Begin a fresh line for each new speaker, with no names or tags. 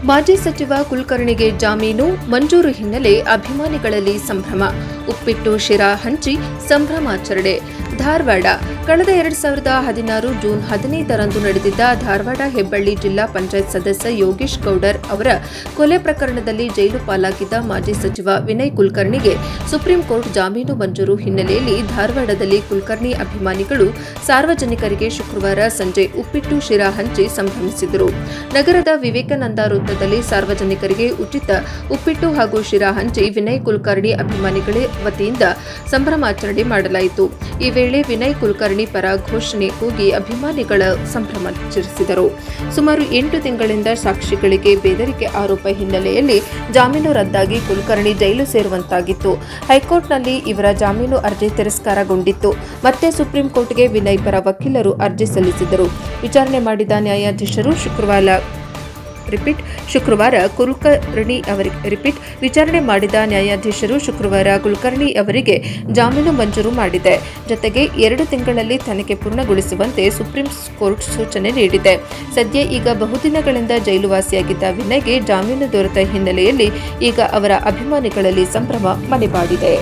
ಮಾಜಿ ಸಚಿವ ಕುಲಕರ್ಣಿಗೆ ಜಾಮೀನು ಮಂಜೂರು ಹಿನ್ನೆಲೆ ಅಭಿಮಾನಿಗಳಲ್ಲಿ ಸಂಭ್ರಮ. ಉಪ್ಪಿಟ್ಟು ಶಿರಾ ಹಂಚಿ ಸಂಭ್ರಮಾಚರಣೆ. ಧಾರವಾಡ ಕಳೆದ 2016 ಜೂನ್ 15ರಂದು ನಡೆದಿದ್ದ ಧಾರವಾಡ ಹೆಬ್ಬಳ್ಳಿ ಜಿಲ್ಲಾ ಪಂಚಾಯತ್ ಸದಸ್ಯ ಯೋಗೇಶ್ ಗೌಡರ್ ಅವರ ಕೊಲೆ ಪ್ರಕರಣದಲ್ಲಿ ಜೈಲು ಪಾಲಾಗಿದ್ದ ಮಾಜಿ ಸಚಿವ ವಿನಯ್ ಕುಲಕರ್ಣಿಗೆ ಸುಪ್ರೀಂ ಕೋರ್ಟ್ ಜಾಮೀನು ಮಂಜೂರು ಹಿನ್ನೆಲೆಯಲ್ಲಿ ಧಾರವಾಡದಲ್ಲಿ ಕುಲಕರ್ಣಿ ಅಭಿಮಾನಿಗಳು ಸಾರ್ವಜನಿಕರಿಗೆ ಶುಕ್ರವಾರ ಸಂಜೆ ಉಪ್ಪಿಟ್ಟು ಶಿರಾ ಹಂಚಿ ಸಂಭ್ರಮಿಸಿದರು. ನಗರದ ವಿವೇಕಾನಂದ ವೃತ್ತದಲ್ಲಿ ಸಾರ್ವಜನಿಕರಿಗೆ ಉಚಿತ ಉಪ್ಪಿಟ್ಟು ಹಾಗೂ ಶಿರಾ ಹಂಚಿ ವಿನಯ್ ಕುಲಕರ್ಣಿ ಅಭಿಮಾನಿಗಳ ವತಿಯಿಂದ ಸಂಭ್ರಮಾಚರಣೆ ಮಾಡಲಾಯಿತು. ಈ ವೇಳೆ ವಿನಯ್ ಕುಲಕರ್ಣಿ ಪರ ಘೋಷಣೆ ಕೂಗಿ ಅಭಿಮಾನಿಗಳ ಸಂಭ್ರಮಾಚರಿಸಿದರು. ಸುಮಾರು 8 ತಿಂಗಳಿಂದ ಸಾಕ್ಷಿಗಳಿಗೆ ಬೆದರಿಕೆ ಆರೋಪ ಹಿನ್ನೆಲೆಯಲ್ಲಿ ಜಾಮೀನು ರದ್ದಾಗಿ ಕುಲಕರ್ಣಿ ಜೈಲು ಸೇರುವಂತಾಗಿತ್ತು. ಹೈಕೋರ್ಟ್ನಲ್ಲಿ ಇವರ ಜಾಮೀನು ಅರ್ಜಿ ತಿರಸ್ಕಾರಗೊಂಡಿತ್ತು. ಮತ್ತೆ ಸುಪ್ರೀಂ ಕೋರ್ಟ್ಗೆ ವಿನಯ್ ಪರ ವಕೀಲರು ಅರ್ಜಿ ಸಲ್ಲಿಸಿದರು. ವಿಚಾರಣೆ ಮಾಡಿದ ನ್ಯಾಯಾಧೀಶರು ಶುಕ್ರವಾರ ಕುಲಕರ್ಣಿ ಅವರಿಗೆ ಜಾಮೀನು ಮಂಜೂರು ಮಾಡಿದೆ. ಜೊತೆಗೆ 2 ತಿಂಗಳಲ್ಲಿ ತನಿಖೆ ಪೂರ್ಣಗೊಳಿಸುವಂತೆ ಸುಪ್ರೀಂ ಕೋರ್ಟ್ ಸೂಚನೆ ನೀಡಿದೆ. ಸದ್ಯ ಈಗ ಬಹುದಿನಗಳಿಂದ ಜೈಲುವಾಸಿಯಾಗಿದ್ದ ವಿನಯ್ಗೆ ಜಾಮೀನು ದೊರೆತ ಹಿನ್ನೆಲೆಯಲ್ಲಿ ಈಗ ಅವರ ಅಭಿಮಾನಿಗಳಲ್ಲಿ ಸಂಭ್ರಮ ಮನೆ ಮಾಡಿದೆ.